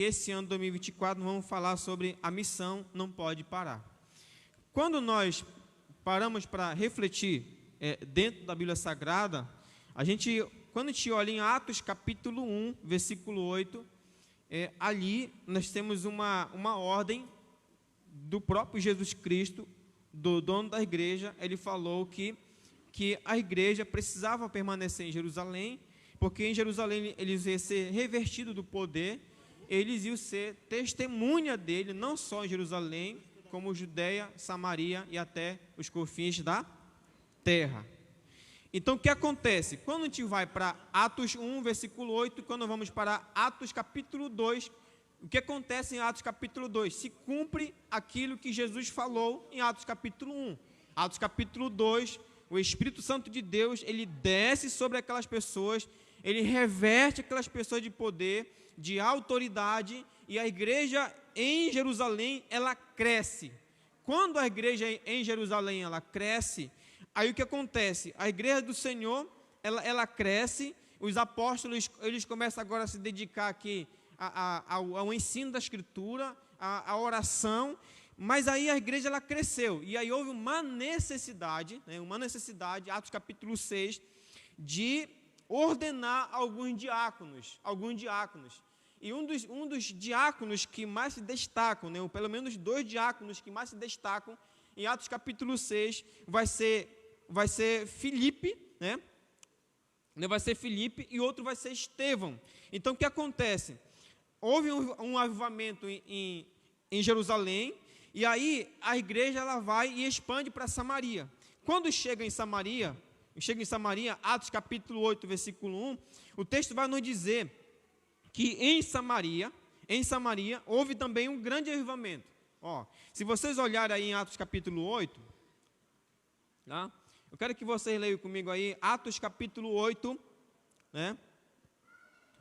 Esse ano 2024 vamos falar sobre a missão não pode parar. Quando nós paramos para refletir dentro da Bíblia Sagrada, quando a gente olha em Atos capítulo 1, versículo 8, ali nós temos uma ordem do próprio Jesus Cristo, do dono da igreja. Ele falou que a igreja precisava permanecer em Jerusalém, porque em Jerusalém eles iam ser revestidos do poder, eles iam ser testemunha dele, não só em Jerusalém, como Judeia, Samaria e até os confins da terra. Então, o que acontece? Quando a gente vai para Atos 1, versículo 8, e quando vamos para Atos capítulo 2, o que acontece em Atos capítulo 2? Se cumpre aquilo que Jesus falou em Atos capítulo 1. Atos capítulo 2, o Espírito Santo de Deus, ele desce sobre aquelas pessoas, ele reverte aquelas pessoas de poder, de autoridade, e a igreja em Jerusalém, ela cresce. Quando a igreja em Jerusalém, ela cresce, aí o que acontece? A igreja do Senhor, ela cresce, os apóstolos, eles começam agora a se dedicar aqui ao ensino da Escritura, à oração, mas aí a igreja, ela cresceu, e aí houve uma necessidade, Atos capítulo 6, de ordenar alguns diáconos, e um dos diáconos que mais se destacam, ou pelo menos 2 diáconos que mais se destacam, em Atos capítulo 6, vai ser Filipe, vai ser Filipe, e outro vai ser Estevão. Então, o que acontece? Houve um avivamento em Jerusalém, e aí a igreja, ela vai e expande para Samaria. Quando chega em Samaria, Atos capítulo 8, versículo 1, o texto vai nos dizer que em Samaria houve também um grande avivamento. Se vocês olharem aí em Atos capítulo 8, tá? Eu quero que vocês leiam comigo aí, Atos capítulo 8,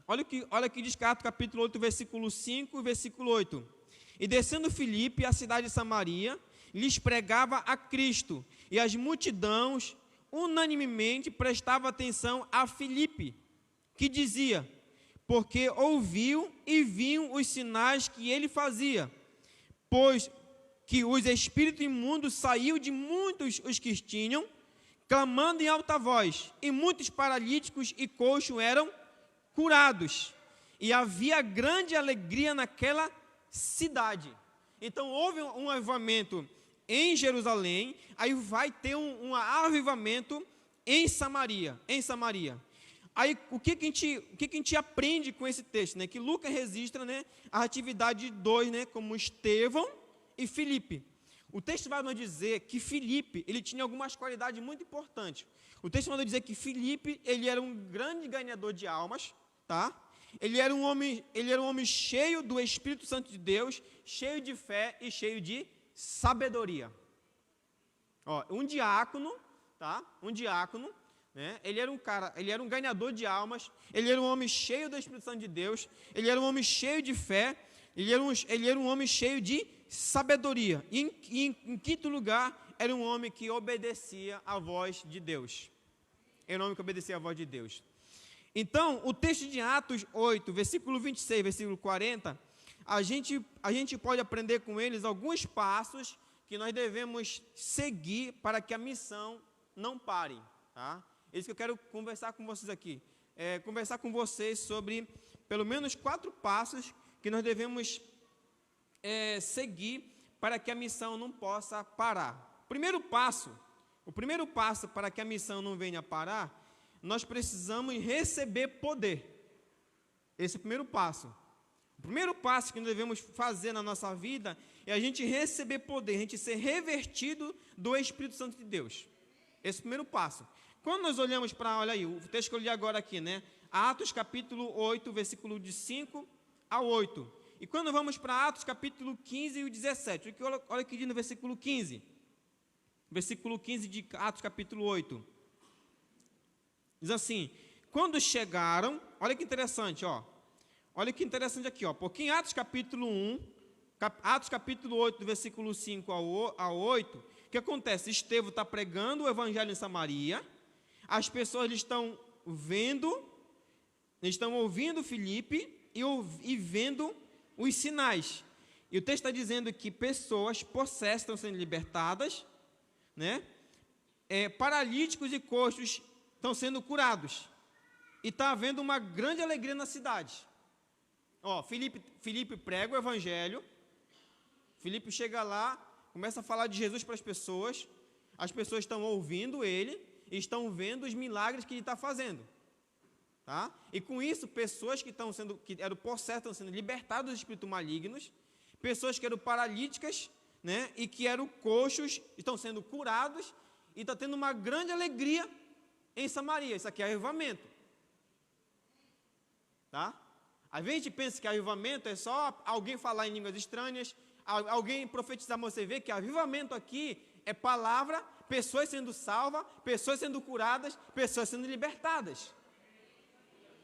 Olha o que diz que Atos capítulo 8, versículo 5 e versículo 8. E descendo Filipe à cidade de Samaria, lhes pregava a Cristo, e as multidões unanimemente prestavam atenção a Filipe, que dizia, porque ouviam e viam os sinais que ele fazia, pois que os espíritos imundos saíam de muitos os que tinham, clamando em alta voz, e muitos paralíticos e coxos eram curados, e havia grande alegria naquela cidade. Então houve um avivamento em Jerusalém, aí vai ter um avivamento em Samaria. Aí o que a gente aprende com esse texto? Que Lucas registra a atividade de 2, como Estevão e Filipe. O texto vai nos dizer que Filipe, ele tinha algumas qualidades muito importantes. O texto vai nos dizer que Filipe, ele era um grande ganhador de almas, tá? Ele era um homem cheio do Espírito Santo de Deus, cheio de fé e cheio de sabedoria. Um diácono, tá? Ele era um ganhador de almas, ele era um homem cheio do Espírito Santo de Deus, ele era um homem cheio de fé, ele era um homem cheio de sabedoria. E em quinto lugar, era um homem que obedecia à voz de Deus. Então, o texto de Atos 8, versículo 26, versículo 40, a gente pode aprender com eles alguns passos que nós devemos seguir para que a missão não pare, tá? É isso que eu quero conversar com vocês aqui. Conversar com vocês sobre pelo menos 4 passos que nós devemos seguir para que a missão não possa parar. O primeiro passo para que a missão não venha parar, nós precisamos receber poder. Esse é o primeiro passo. O primeiro passo que nós devemos fazer na nossa vida é a gente receber poder, a gente ser revertido do Espírito Santo de Deus. Esse é o primeiro passo. Quando nós olhamos olha aí, o texto que eu li agora aqui, Atos capítulo 8, versículo de 5 a 8. E quando vamos para Atos capítulo 15 e 17, olha aqui no versículo 15. Versículo 15 de Atos capítulo 8. Diz assim, quando chegaram, olha que interessante, olha que interessante aqui, porque em Atos capítulo 8, do versículo 5 a 8, o que acontece? Estevão está pregando o evangelho em Samaria, as pessoas estão ouvindo Filipe e vendo os sinais. E o texto está dizendo que pessoas possessas estão sendo libertadas, né? Paralíticos e coxos estão sendo curados. E está havendo uma grande alegria na cidade. Filipe prega o evangelho. Filipe chega lá, começa a falar de Jesus para as pessoas estão ouvindo ele e estão vendo os milagres que ele está fazendo. Tá? E com isso, pessoas que eram possessas estão sendo libertadas dos espíritos malignos, pessoas que eram paralíticas, né, e que eram coxos estão sendo curados, e está tendo uma grande alegria em Samaria. Isso aqui é avivamento. Tá? Às vezes a gente pensa que avivamento é só alguém falar em línguas estranhas, alguém profetizar, mas você vê que avivamento aqui é palavra, pessoas sendo salvas, pessoas sendo curadas, pessoas sendo libertadas.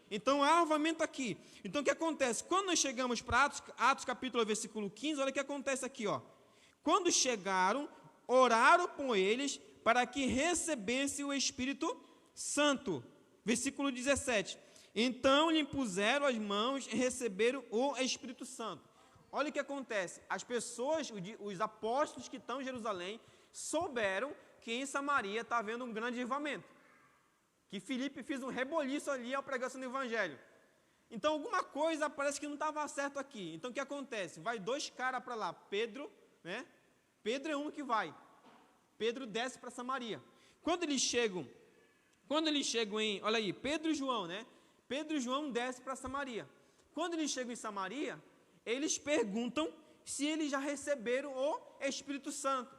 Então há avivamento aqui. Então o que acontece? Quando nós chegamos para Atos capítulo versículo 15, olha o que acontece aqui, ó. Quando chegaram, oraram com eles para que recebessem o Espírito Santo. Versículo 17. Então lhe impuseram as mãos e receberam o Espírito Santo. Olha o que acontece. As pessoas, os apóstolos que estão em Jerusalém, souberam que em Samaria está havendo um grande avivamento. Que Filipe fez um reboliço ali ao pregação do Evangelho. Então, alguma coisa parece que não estava certo aqui. Então, o que acontece? Vai 2 caras para lá. Pedro, né? Pedro é um que vai. Pedro desce para Samaria. Quando eles chegam olha aí, Pedro e João, né? Pedro e João descem para Samaria. Quando eles chegam em Samaria, eles perguntam se eles já receberam o Espírito Santo.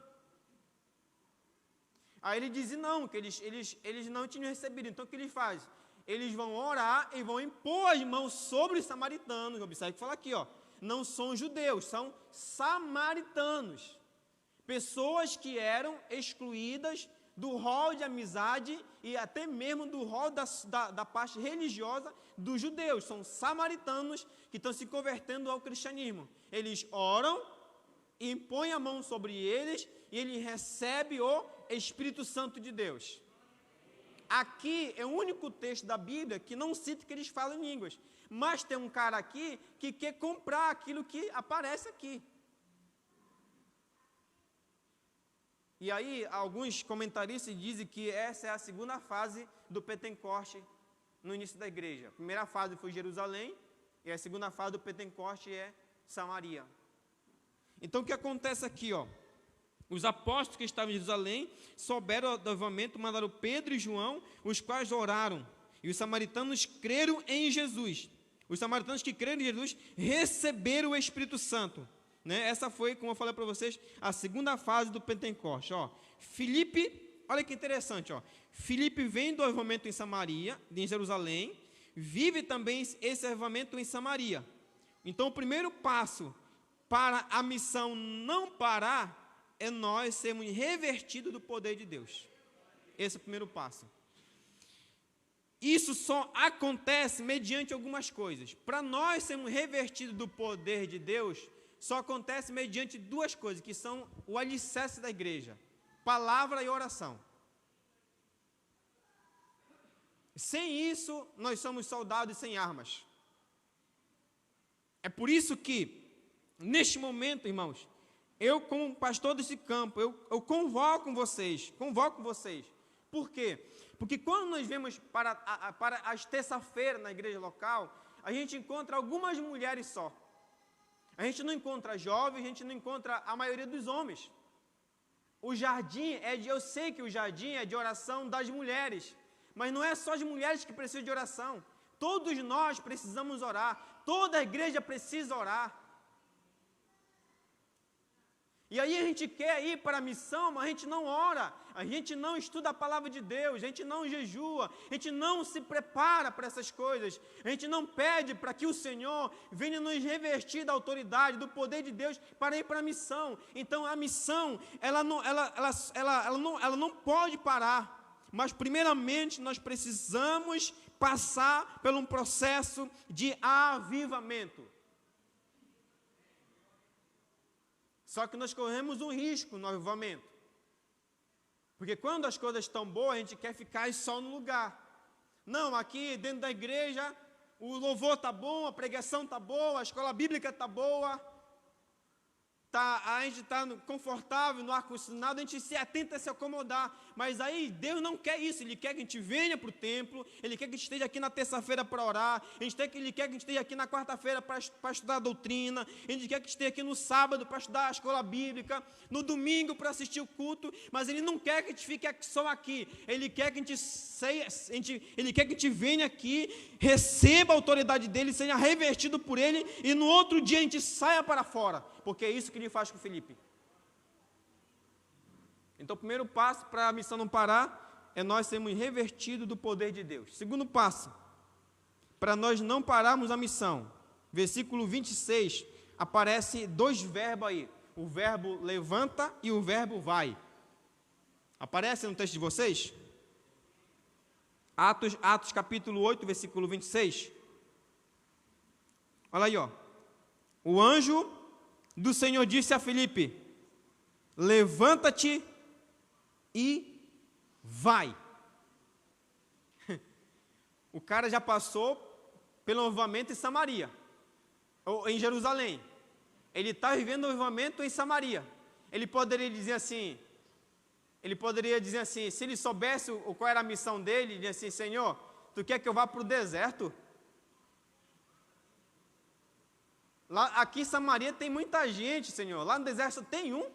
Aí ele diz não, que eles não tinham recebido. Então o que eles fazem? Eles vão orar e vão impor as mãos sobre os samaritanos. Observe que fala aqui, ó, não são judeus, são samaritanos. Pessoas que eram excluídas do rol de amizade e até mesmo do rol da parte religiosa dos judeus. São samaritanos que estão se convertendo ao cristianismo. Eles oram, impõem a mão sobre eles e ele recebe o Espírito Santo de Deus. Aqui é o único texto da Bíblia que não cita que eles falam em línguas. Mas tem um cara aqui que quer comprar aquilo que aparece aqui. E aí, alguns comentaristas dizem que essa é a segunda fase do Pentecoste no início da igreja. A primeira fase foi Jerusalém, e a segunda fase do Pentecoste é Samaria. Então, o que acontece aqui, ó? Os apóstolos que estavam em Jerusalém souberam do avivamento, mandaram Pedro e João, os quais oraram. E os samaritanos creram em Jesus. Os samaritanos que creram em Jesus receberam o Espírito Santo. Né? Essa foi, como eu falei para vocês, a segunda fase do Pentecoste. Ó, Filipe, olha que interessante, ó. Filipe vem do avivamento em Samaria, em Jerusalém, vive também esse avivamento em Samaria. Então, o primeiro passo para a missão não parar é nós sermos revertidos do poder de Deus. Esse é o primeiro passo. Isso só acontece mediante algumas coisas. Para nós sermos revertidos do poder de Deus, só acontece mediante duas coisas, que são o alicerce da igreja: palavra e oração. Sem isso, nós somos soldados sem armas. É por isso que, neste momento, irmãos, eu, como pastor desse campo, eu convoco vocês. Por quê? Porque quando nós vemos para as terça-feiras na igreja local, a gente encontra algumas mulheres só. A gente não encontra jovens, a gente não encontra a maioria dos homens. O jardim eu sei que o jardim é de oração das mulheres, mas não é só as mulheres que precisam de oração. Todos nós precisamos orar, toda a igreja precisa orar. E aí a gente quer ir para a missão, mas a gente não ora, a gente não estuda a palavra de Deus, a gente não jejua, a gente não se prepara para essas coisas, a gente não pede para que o Senhor venha nos revestir da autoridade, do poder de Deus para ir para a missão. Então a missão, ela não pode parar, mas primeiramente nós precisamos passar por um processo de avivamento. Só que nós corremos um risco no avivamento. Porque quando as coisas estão boas, a gente quer ficar só no lugar. Não, aqui dentro da igreja, o louvor está bom, a pregação está boa, a escola bíblica está boa, a gente está confortável no ar-condicionado, a gente se atenta a se acomodar, mas aí Deus não quer isso, Ele quer que a gente venha para o templo, Ele quer que a gente esteja aqui na terça-feira para orar, Ele quer que a gente esteja aqui na quarta-feira para estudar a doutrina, Ele quer que a gente esteja aqui no sábado para estudar a escola bíblica, no domingo para assistir o culto, mas Ele não quer que a gente fique só aqui, Ele quer que Ele quer que a gente venha aqui, receba a autoridade dEle, seja revestido por Ele, e no outro dia a gente saia para fora, porque é isso que Ele faz com Filipe. Então, o primeiro passo para a missão não parar é nós sermos revertidos do poder de Deus. Segundo passo, para nós não pararmos a missão, versículo 26, aparece 2 verbos aí, o verbo levanta e o verbo vai. Aparece no texto de vocês? Atos capítulo 8, versículo 26. Olha aí, ó. O anjo do Senhor disse a Filipe: levanta-te e vai. O cara já passou pelo avivamento em Samaria, ou em Jerusalém. Ele está vivendo o avivamento em Samaria. Ele poderia dizer assim, se ele soubesse qual era a missão dele, ele dizia assim: Senhor, tu quer que eu vá para o deserto? Aqui em Samaria tem muita gente, Senhor. Lá no deserto tem um.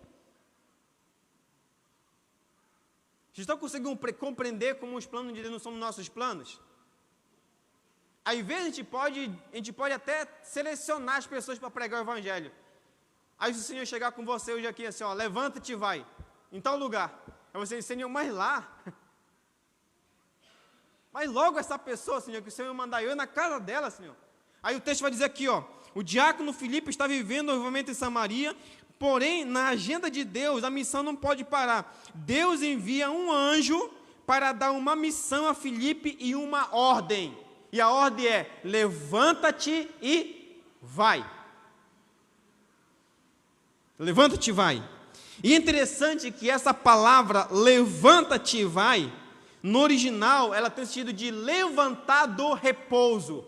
Vocês estão conseguindo compreender como os planos de Deus não são nossos planos? Às vezes a gente pode até selecionar as pessoas para pregar o evangelho. Aí se o Senhor chegar com você hoje aqui assim, ó, levanta-te e vai, em tal lugar. Aí você diz: Senhor, mas lá, mas logo essa pessoa, Senhor, que o Senhor mandar eu na casa dela, Senhor. Aí o texto vai dizer aqui, ó, o diácono Filipe está vivendo o avivamento em Samaria, porém, na agenda de Deus, a missão não pode parar. Deus envia um anjo para dar uma missão a Filipe e uma ordem. E a ordem é: levanta-te e vai. Levanta-te e vai. E é interessante que essa palavra, levanta-te e vai, no original, ela tem o sentido de levantar do repouso,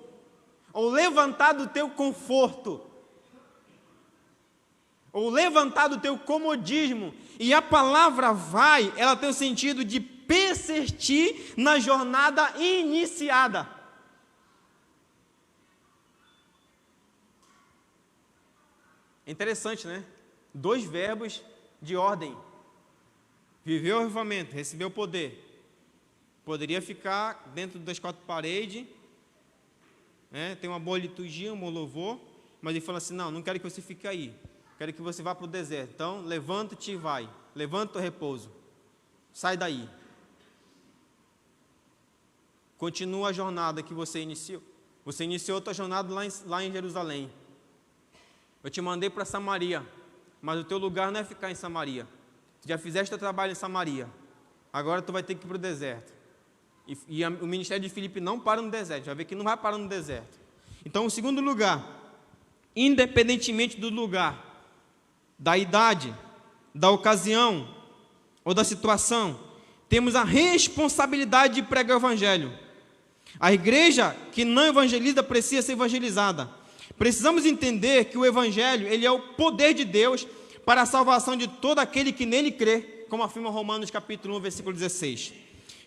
ou levantar do teu conforto, ou levantar do teu comodismo. E a palavra vai, ela tem o sentido de persistir na jornada iniciada. É interessante, né? 2 verbos de ordem. Viveu o avivamento, recebeu o poder. Poderia ficar dentro das 4 paredes, né? Tem uma boa liturgia, um bom louvor, mas ele fala assim: não quero que você fique aí, quero que você vá para o deserto. Então, levanta-te e vai, levanta o repouso, sai daí. Continua a jornada que você iniciou. Você iniciou a tua jornada lá em Jerusalém. Eu te mandei para Samaria, mas o teu lugar não é ficar em Samaria. Tu já fizeste teu trabalho em Samaria, agora tu vai ter que ir para o deserto. E o ministério de Filipe não para no deserto, vai ver que não vai parar no deserto. Então, o segundo lugar, independentemente do lugar, da idade, da ocasião ou da situação, temos a responsabilidade de pregar o evangelho. A igreja que não evangeliza precisa ser evangelizada. Precisamos entender que o evangelho, ele é o poder de Deus para a salvação de todo aquele que nele crê, como afirma Romanos capítulo 1, versículo 16.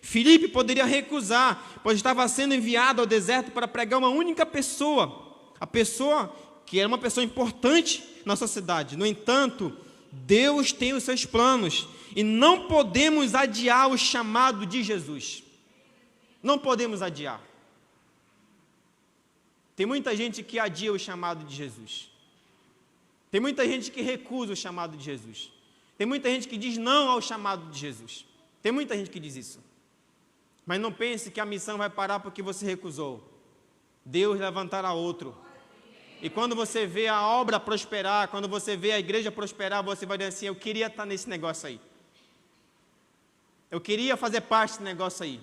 Filipe poderia recusar, pois estava sendo enviado ao deserto para pregar uma única pessoa, a pessoa que era uma pessoa importante na sociedade. No entanto, Deus tem os seus planos e não podemos adiar o chamado de Jesus. Não podemos adiar. Tem muita gente que adia o chamado de Jesus. Tem muita gente que recusa o chamado de Jesus. Tem muita gente que diz não ao chamado de Jesus. Tem muita gente que diz isso. Mas não pense que a missão vai parar porque você recusou. Deus levantará outro. E quando você vê a obra prosperar, quando você vê a igreja prosperar, você vai dizer assim: eu queria estar nesse negócio aí. Eu queria fazer parte desse negócio aí.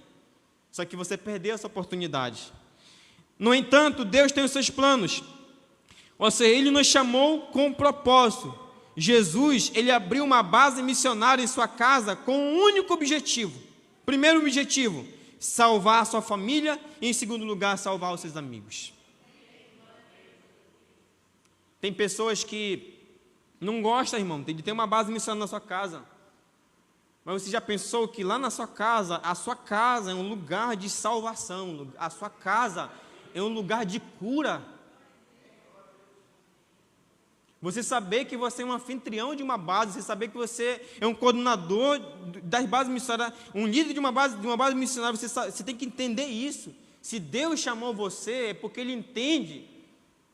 Só que você perdeu essa oportunidade. No entanto, Deus tem os seus planos. Ou seja, Ele nos chamou com um propósito. Jesus, Ele abriu uma base missionária em sua casa com um único objetivo. Primeiro objetivo, salvar a sua família, e em segundo lugar, salvar os seus amigos. Tem pessoas que não gostam, irmão, de ter uma base missionária na sua casa. Mas você já pensou que lá na sua casa, a sua casa é um lugar de salvação, a sua casa é um lugar de cura? Você saber que você é um anfitrião de uma base, você saber que você é um coordenador das bases missionárias, um líder de uma base missionária, você tem que entender isso. Se Deus chamou você, é porque Ele entende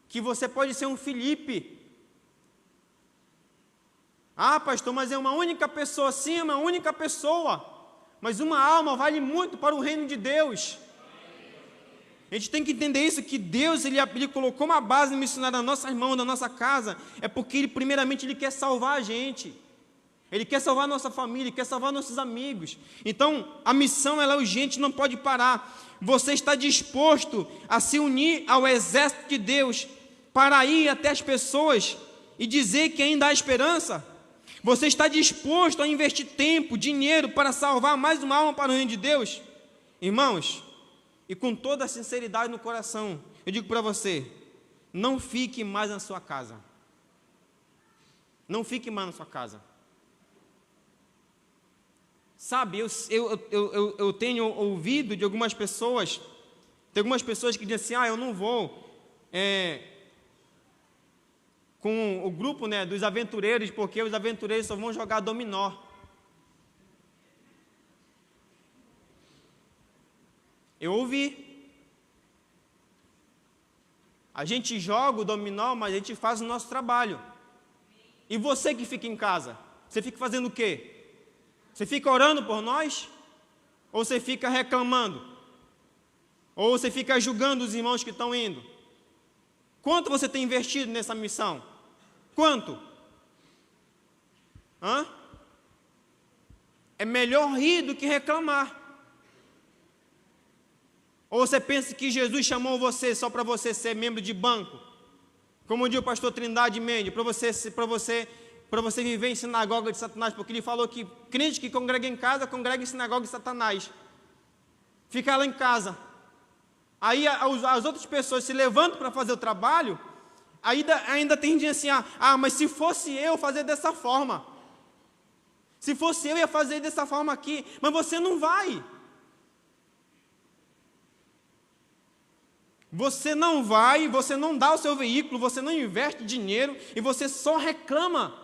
que você pode ser um Filipe. Ah, pastor, mas é uma única pessoa. Sim, é uma única pessoa, mas uma alma vale muito para o reino de Deus. A gente tem que entender isso, que Deus ele colocou uma base missionária na nossa mão, na nossa casa, é porque primeiramente Ele quer salvar a gente. Ele quer salvar a nossa família, Ele quer salvar nossos amigos. Então, a missão ela é urgente, não pode parar. Você está disposto a se unir ao exército de Deus para ir até as pessoas e dizer que ainda há esperança? Você está disposto a investir tempo, dinheiro para salvar mais uma alma para o reino de Deus? Irmãos, e com toda a sinceridade no coração, eu digo para você, não fique mais na sua casa. Não fique mais na sua casa. Sabe, eu tenho ouvido de algumas pessoas, tem algumas pessoas que dizem assim, eu não vou com o grupo, né, dos aventureiros, porque os aventureiros só vão jogar dominó. Eu ouvi. A gente joga o dominó, mas a gente faz o nosso trabalho. E você que fica em casa, você fica fazendo o quê? Você fica orando por nós? Ou você fica reclamando? Ou você fica julgando os irmãos que estão indo? Quanto você tem investido nessa missão? Quanto? É melhor rir do que reclamar. Ou você pensa que Jesus chamou você só para você ser membro de banco? Como diz o pastor Trindade Mendes, para você viver em sinagoga de Satanás, porque ele falou que crente que congrega em casa, congrega em sinagoga de Satanás. Fica lá em casa. Aí as outras pessoas se levantam para fazer o trabalho, ainda tem gente assim, mas se fosse eu fazer dessa forma, se fosse eu ia fazer dessa forma aqui, mas você não vai. Você não vai, você não dá o seu veículo, você não investe dinheiro e você só reclama.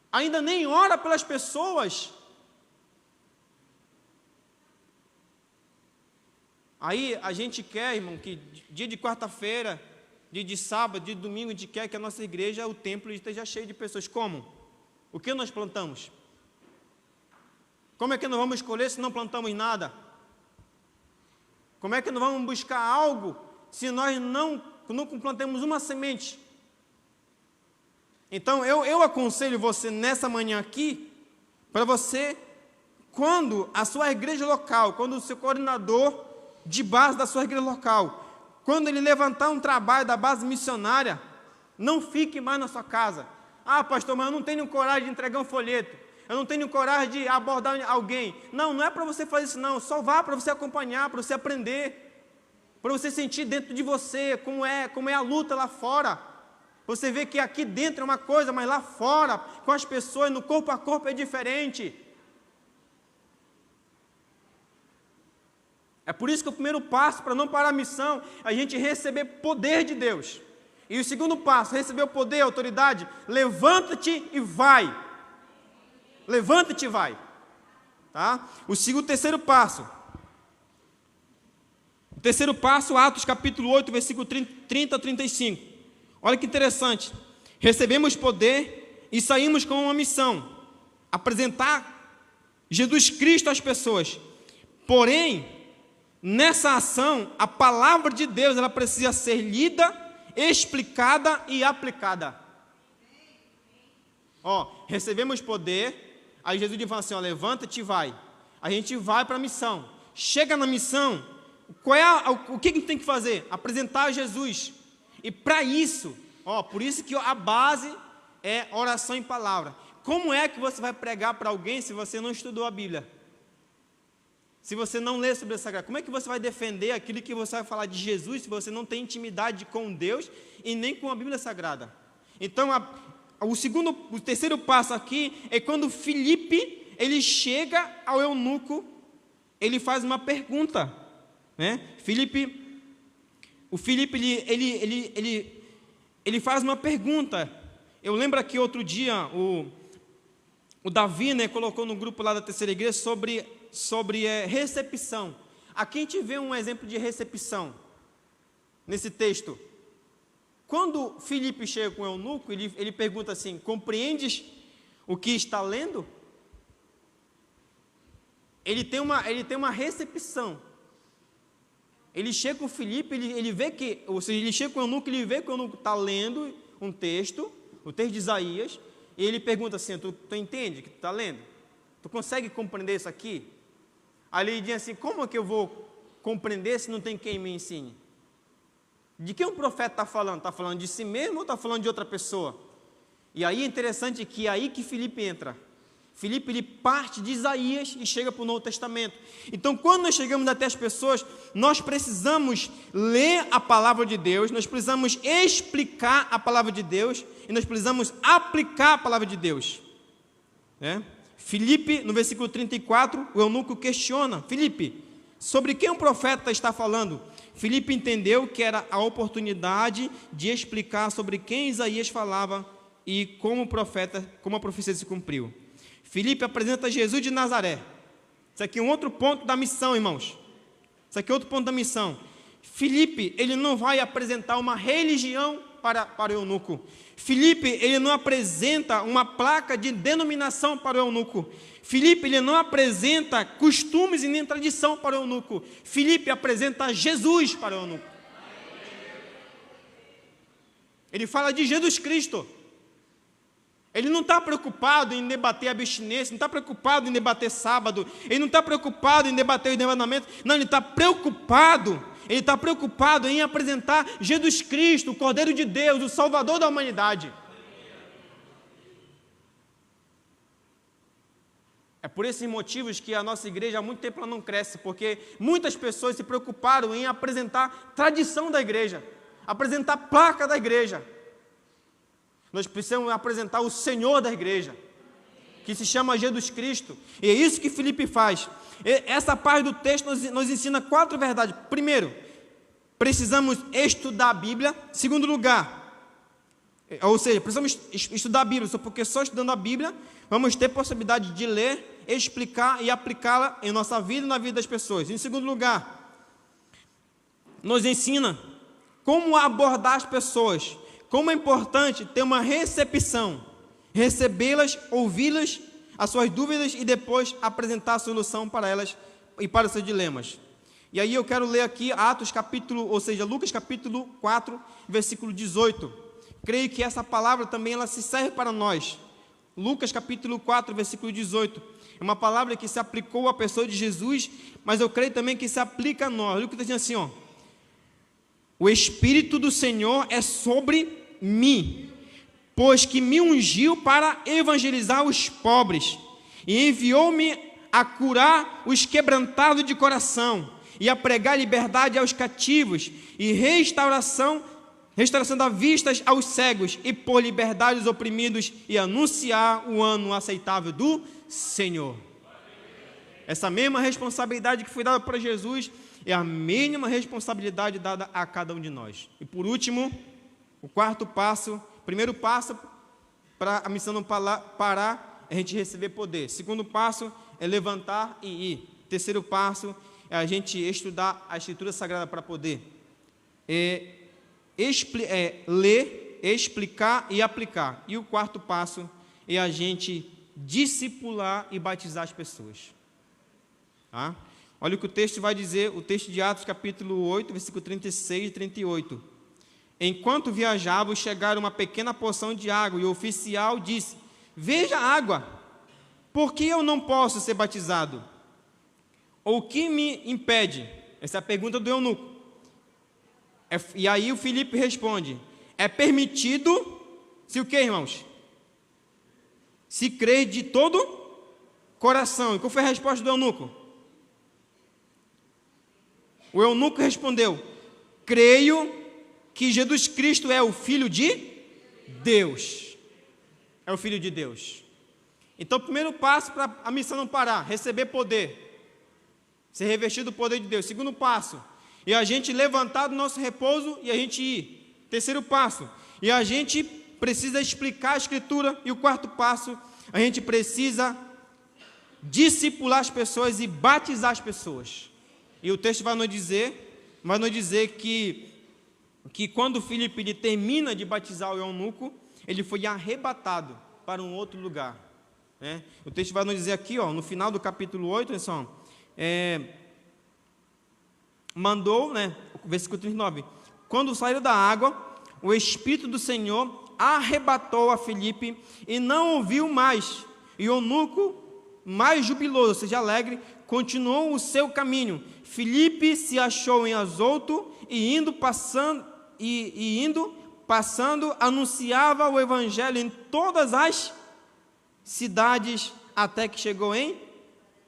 Ainda nem ora pelas pessoas. Aí a gente quer, irmão, que dia de quarta-feira, dia de sábado, dia de domingo, a gente quer que a nossa igreja, o templo esteja cheio de pessoas. Como? O que nós plantamos? Como é que nós vamos escolher se não plantamos nada? Como é que nós vamos buscar algo se nós não plantamos uma semente? Então, eu aconselho você nessa manhã aqui, para você, quando a sua igreja local, quando o seu coordenador de base da sua igreja local, quando ele levantar um trabalho da base missionária, não fique mais na sua casa. Pastor, mas eu não tenho coragem de entregar um folheto, eu não tenho coragem de abordar alguém. Não é para você fazer isso não, só vá para você acompanhar, para você aprender, para você sentir dentro de você como é a luta lá fora. Você vê que aqui dentro é uma coisa, mas lá fora, com as pessoas, no corpo a corpo é diferente. É por isso que o primeiro passo para não parar a missão é a gente receber poder de Deus. E o segundo passo, receber o poder, a autoridade, levanta-te e vai. Levanta-te e vai. Tá? O terceiro passo. O terceiro passo, Atos capítulo 8, versículo 30 a 35. Olha que interessante. Recebemos poder e saímos com uma missão. Apresentar Jesus Cristo às pessoas. Porém, nessa ação, a palavra de Deus ela precisa ser lida, explicada e aplicada. Recebemos poder, aí Jesus diz assim, levanta-te e vai. A gente vai para a missão. Chega na missão, o que a gente tem que fazer? Apresentar Jesus. E para isso, por isso que a base é oração em palavra. Como é que você vai pregar para alguém se você não estudou a Bíblia? Se você não lê sobre a Sagrada, como é que você vai defender aquilo que você vai falar de Jesus se você não tem intimidade com Deus e nem com a Bíblia Sagrada? Então, o terceiro passo aqui é quando Filipe, ele chega ao eunuco, ele faz uma pergunta, né? O Filipe, ele faz uma pergunta. Eu lembro aqui outro dia, o Davi, né, colocou no grupo lá da terceira igreja sobre recepção. Aqui a gente vê um exemplo de recepção, nesse texto. Quando Filipe chega com o eunuco, ele pergunta assim: compreendes o que está lendo? Ele tem uma recepção. Ele chega com o Filipe, ele vê que, ou seja, ele chega com o eunuco, ele vê que o eunuco está lendo um texto, o texto de Isaías, e ele pergunta assim: tu entende o que tu está lendo? Tu consegue compreender isso aqui? Aí ele diz assim: como é que eu vou compreender se não tem quem me ensine? De quem o profeta está falando? Está falando de si mesmo ou está falando de outra pessoa? E aí é interessante que é aí que Filipe entra. Filipe, ele parte de Isaías e chega para o Novo Testamento. Então, quando nós chegamos até as pessoas, nós precisamos ler a palavra de Deus, nós precisamos explicar a palavra de Deus e nós precisamos aplicar a palavra de Deus. Filipe, no versículo 34, o eunuco questiona: Filipe, sobre quem o profeta está falando? Filipe entendeu que era a oportunidade de explicar sobre quem Isaías falava e como a profecia se cumpriu. Filipe apresenta Jesus de Nazaré. Isso aqui é um outro ponto da missão, irmãos. Isso aqui é outro ponto da missão. Filipe, ele não vai apresentar uma religião para o eunuco. Filipe, ele não apresenta uma placa de denominação para o eunuco. Filipe, ele não apresenta costumes e nem tradição para o eunuco. Filipe apresenta Jesus para o eunuco. Ele fala de Jesus Cristo. Ele não está preocupado em debater abstinência, não está preocupado em debater sábado, ele não está preocupado em debater o mandamento, não, ele está preocupado em apresentar Jesus Cristo, o Cordeiro de Deus, o Salvador da humanidade. É por esses motivos que a nossa igreja há muito tempo ela não cresce, porque muitas pessoas se preocuparam em apresentar tradição da igreja, apresentar placa da igreja. Nós precisamos apresentar o Senhor da igreja, que se chama Jesus Cristo, e é isso que Filipe faz. Essa parte do texto nos ensina 4 verdades. Primeiro, precisamos estudar a Bíblia. Segundo lugar, ou seja, precisamos estudar a Bíblia, porque só estudando a Bíblia vamos ter possibilidade de ler, explicar e aplicá-la em nossa vida e na vida das pessoas. Em segundo lugar, nos ensina como abordar as pessoas, como é importante ter uma recepção, recebê-las, ouvi-las, as suas dúvidas e depois apresentar a solução para elas e para os seus dilemas. E aí eu quero ler aqui Lucas capítulo 4, versículo 18. Creio que essa palavra também ela se serve para nós. Lucas capítulo 4, versículo 18. É uma palavra que se aplicou à pessoa de Jesus, mas eu creio também que se aplica a nós. Olha o que está dizendo assim, o Espírito do Senhor é sobre mim, pois que me ungiu para evangelizar os pobres, e enviou-me a curar os quebrantados de coração, e a pregar liberdade aos cativos, e restauração da vista aos cegos, e pôr liberdade aos oprimidos, e anunciar o ano aceitável do Senhor. Essa mesma responsabilidade que foi dada para Jesus é a mínima responsabilidade dada a cada um de nós. E por último, primeiro passo para a missão não parar é a gente receber poder. Segundo passo é levantar e ir. Terceiro passo é a gente estudar a Escritura Sagrada para poder ler, explicar e aplicar. E o quarto passo é a gente discipular e batizar as pessoas. Tá? Olha o que o texto vai dizer, o texto de Atos capítulo 8, versículo 36 e 38. Enquanto viajavam, chegaram uma pequena porção de água, e o oficial disse: veja a água, por que eu não posso ser batizado? Ou o que me impede? Essa é a pergunta do eunuco. E aí o Filipe responde: é permitido, se o que, irmãos? Se crer de todo coração. E qual foi a resposta do eunuco? O eunuco respondeu: creio que Jesus Cristo é o Filho de Deus. É o Filho de Deus. Então, o primeiro passo para a missão não parar, receber poder, ser revestido do poder de Deus. Segundo passo, e a gente levantar do nosso repouso e a gente ir. Terceiro passo, e a gente precisa explicar a Escritura. E o quarto passo, a gente precisa discipular as pessoas e batizar as pessoas. E o texto vai nos dizer que quando Filipe ele termina de batizar o eunuco, ele foi arrebatado para um outro lugar. Né? O texto vai nos dizer aqui, ó, no final do capítulo 8, mandou, né, versículo 39, quando saíram da água, o Espírito do Senhor arrebatou a Filipe e não ouviu mais. E o eunuco, mais jubiloso, ou seja, alegre, continuou o seu caminho. Filipe se achou em Azoto e indo passando, anunciava o evangelho em todas as cidades, até que chegou em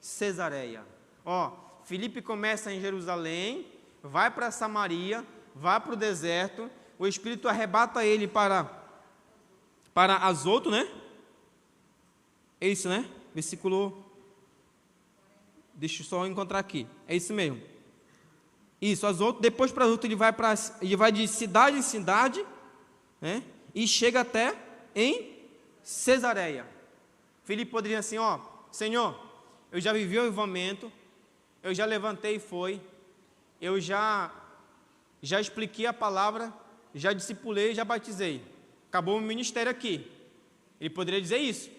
Cesareia. Ó, Filipe começa em Jerusalém, vai para Samaria, vai para o deserto, o Espírito arrebata ele para Azoto, né? É isso, né? Versículo, deixa eu só encontrar aqui, é isso mesmo. Isso, Azoto, depois para Azoto ele vai de cidade em cidade, né? E chega até em Cesareia. Filipe poderia assim, ó, Senhor, eu já vivi o avivamento, eu já levantei e foi, eu já expliquei a palavra, já discipulei, já batizei, acabou o ministério aqui. Ele poderia dizer isso,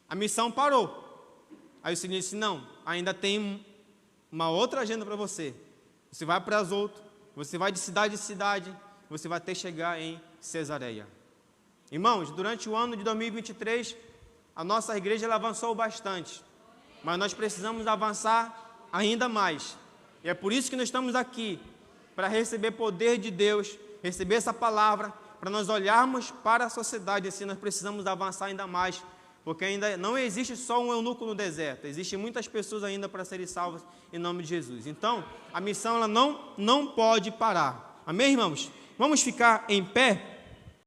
a missão parou. Aí o Senhor disse, não, ainda tem uma outra agenda para você. Você vai para Azoto, você vai de cidade em cidade, você vai até chegar em Cesareia. Irmãos, durante o ano de 2023, a nossa igreja ela avançou bastante, mas nós precisamos avançar ainda mais. E é por isso que nós estamos aqui, para receber poder de Deus, receber essa palavra, para nós olharmos para a sociedade assim, nós precisamos avançar ainda mais, porque ainda não existe só um eunuco no deserto, existem muitas pessoas ainda para serem salvas em nome de Jesus. Então, a missão ela não pode parar. Amém, irmãos? Vamos ficar em pé?